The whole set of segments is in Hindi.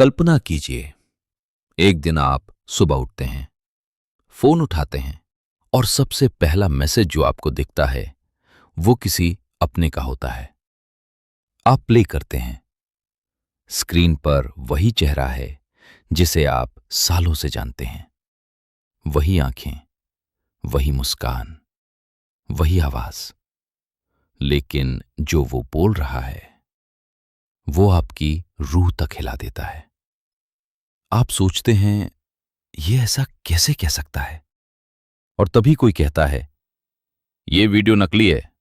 कल्पना कीजिए, एक दिन आप सुबह उठते हैं, फोन उठाते हैं और सबसे पहला मैसेज जो आपको दिखता है वो किसी अपने का होता है। आप प्ले करते हैं। स्क्रीन पर वही चेहरा है जिसे आप सालों से जानते हैं। वही आंखें, वही मुस्कान, वही आवाज। लेकिन जो वो बोल रहा है वो आपकी रूह तक हिला देता है। आप सोचते हैं, ये ऐसा कैसे कह सकता है? और तभी कोई कहता है, ये वीडियो नकली है।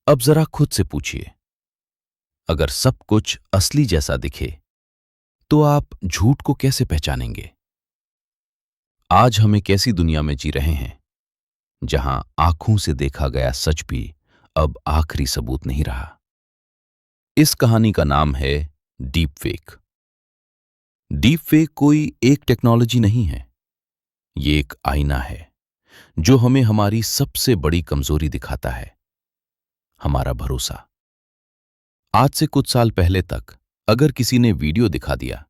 अब जरा खुद से पूछिए, अगर सब कुछ असली जैसा दिखे तो आप झूठ को कैसे पहचानेंगे? आज हम एक ऐसी दुनिया में जी रहे हैं जहां आंखों से देखा गया सच भी अब आखिरी सबूत नहीं रहा। इस कहानी का नाम है डीप फेक। डीप फेक कोई एक टेक्नोलॉजी नहीं है, ये एक आईना है जो हमें हमारी सबसे बड़ी कमजोरी दिखाता है, हमारा भरोसा। आज से कुछ साल पहले तक अगर किसी ने वीडियो दिखा दिया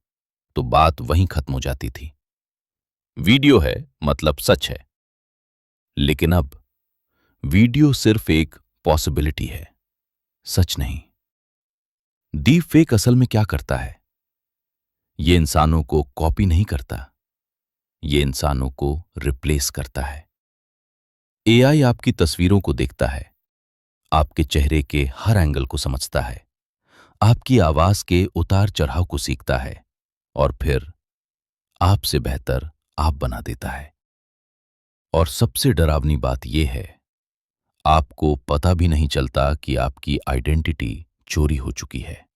तो बात वहीं खत्म हो जाती थी। वीडियो है मतलब सच है। लेकिन अब वीडियो सिर्फ एक पॉसिबिलिटी है, सच नहीं। डीप फेक असल में क्या करता है? ये इंसानों को कॉपी नहीं करता, ये इंसानों को रिप्लेस करता है। एआई आपकी तस्वीरों को देखता है, आपके चेहरे के हर एंगल को समझता है, आपकी आवाज के उतार चढ़ाव को सीखता है और फिर आपसे बेहतर आप बना देता है। और सबसे डरावनी बात यह है, आपको पता भी नहीं चलता कि आपकी आइडेंटिटी चोरी हो चुकी है।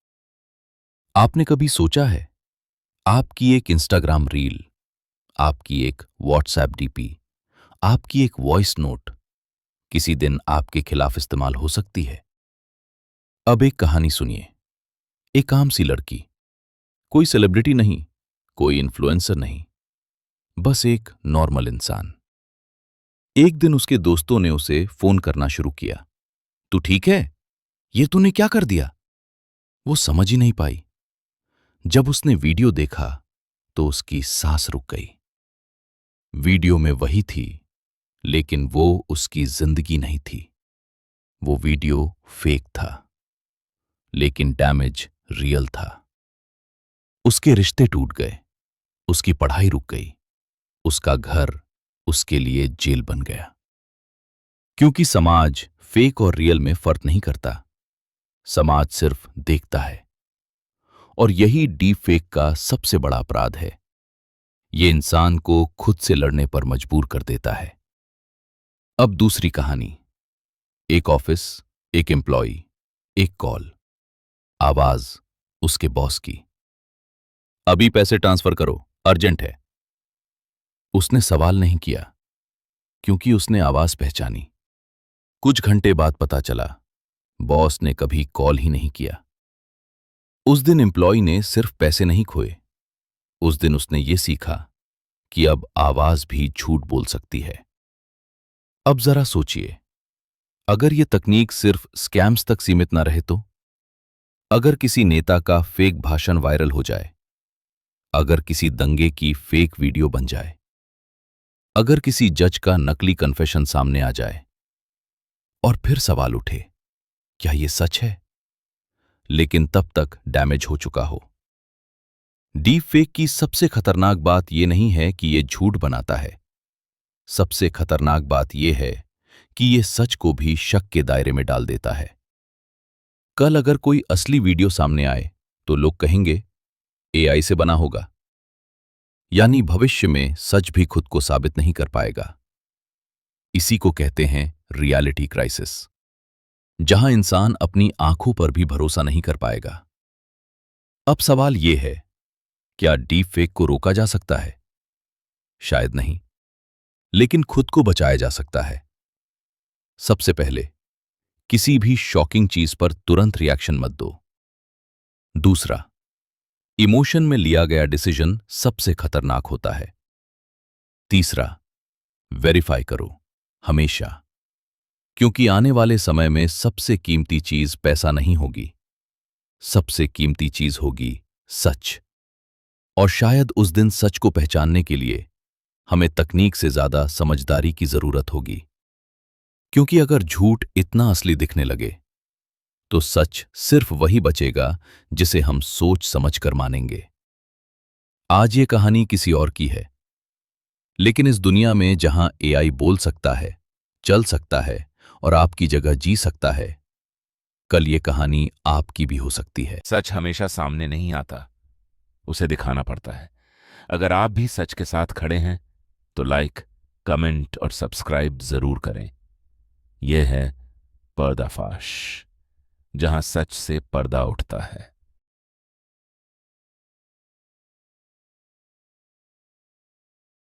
आपने कभी सोचा है, आपकी एक इंस्टाग्राम रील, आपकी एक व्हाट्सएप डीपी, आपकी एक वॉइस नोट किसी दिन आपके खिलाफ इस्तेमाल हो सकती है? अब एक कहानी सुनिए। एक आम सी लड़की, कोई सेलिब्रिटी नहीं, कोई इन्फ्लुएंसर नहीं, बस एक नॉर्मल इंसान। एक दिन उसके दोस्तों ने उसे फोन करना शुरू किया। तू ठीक है? ये तूने क्या कर दिया? वो समझ ही नहीं पाई। जब उसने वीडियो देखा तो उसकी सांस रुक गई। वीडियो में वही थी, लेकिन वो उसकी जिंदगी नहीं थी। वो वीडियो फेक था, लेकिन डैमेज रियल था। उसके रिश्ते टूट गए, उसकी पढ़ाई रुक गई, उसका घर उसके लिए जेल बन गया। क्योंकि समाज फेक और रियल में फर्क नहीं करता, समाज सिर्फ देखता है। और यही डीप फेक का सबसे बड़ा अपराध है। ये इंसान को खुद से लड़ने पर मजबूर कर देता है। अब दूसरी कहानी। एक ऑफिस, एक एम्प्लॉय, एक कॉल, आवाज उसके बॉस की। अभी पैसे ट्रांसफर करो, अर्जेंट है। उसने सवाल नहीं किया, क्योंकि उसने आवाज पहचानी। कुछ घंटे बाद पता चला, बॉस ने कभी कॉल ही नहीं किया। उस दिन एम्प्लॉय ने सिर्फ पैसे नहीं खोए, उस दिन उसने ये सीखा कि अब आवाज भी झूठ बोल सकती है। अब जरा सोचिए, अगर ये तकनीक सिर्फ स्कैम्स तक सीमित ना रहे तो? अगर किसी नेता का फेक भाषण वायरल हो जाए, अगर किसी दंगे की फेक वीडियो बन जाए, अगर किसी जज का नकली कन्फेशन सामने आ जाए, और फिर सवाल उठे, क्या ये सच है? लेकिन तब तक डैमेज हो चुका हो। डीप फेक की सबसे खतरनाक बात यह नहीं है कि यह झूठ बनाता है, सबसे खतरनाक बात यह है कि यह सच को भी शक के दायरे में डाल देता है। कल अगर कोई असली वीडियो सामने आए तो लोग कहेंगे, एआई से बना होगा। यानी भविष्य में सच भी खुद को साबित नहीं कर पाएगा। इसी को कहते हैं रियलिटी क्राइसिस, जहां इंसान अपनी आंखों पर भी भरोसा नहीं कर पाएगा। अब सवाल यह है, क्या डीप फेक को रोका जा सकता है? शायद नहीं, लेकिन खुद को बचाया जा सकता है। सबसे पहले, किसी भी शॉकिंग चीज पर तुरंत रिएक्शन मत दो। दूसरा, इमोशन में लिया गया डिसीजन सबसे खतरनाक होता है। तीसरा, वेरीफाई करो हमेशा, क्योंकि आने वाले समय में सबसे कीमती चीज पैसा नहीं होगी, सबसे कीमती चीज होगी सच। और शायद उस दिन सच को पहचानने के लिए हमें तकनीक से ज्यादा समझदारी की जरूरत होगी। क्योंकि अगर झूठ इतना असली दिखने लगे तो सच सिर्फ वही बचेगा जिसे हम सोच समझकर मानेंगे। आज ये कहानी किसी और की है, लेकिन इस दुनिया में जहां एआई बोल सकता है, चल सकता है और आपकी जगह जी सकता है, कल ये कहानी आपकी भी हो सकती है। सच हमेशा सामने नहीं आता, उसे दिखाना पड़ता है। अगर आप भी सच के साथ खड़े हैं तो लाइक, कमेंट और सब्सक्राइब जरूर करें। यह है पर्दाफाश, जहां सच से पर्दा उठता है।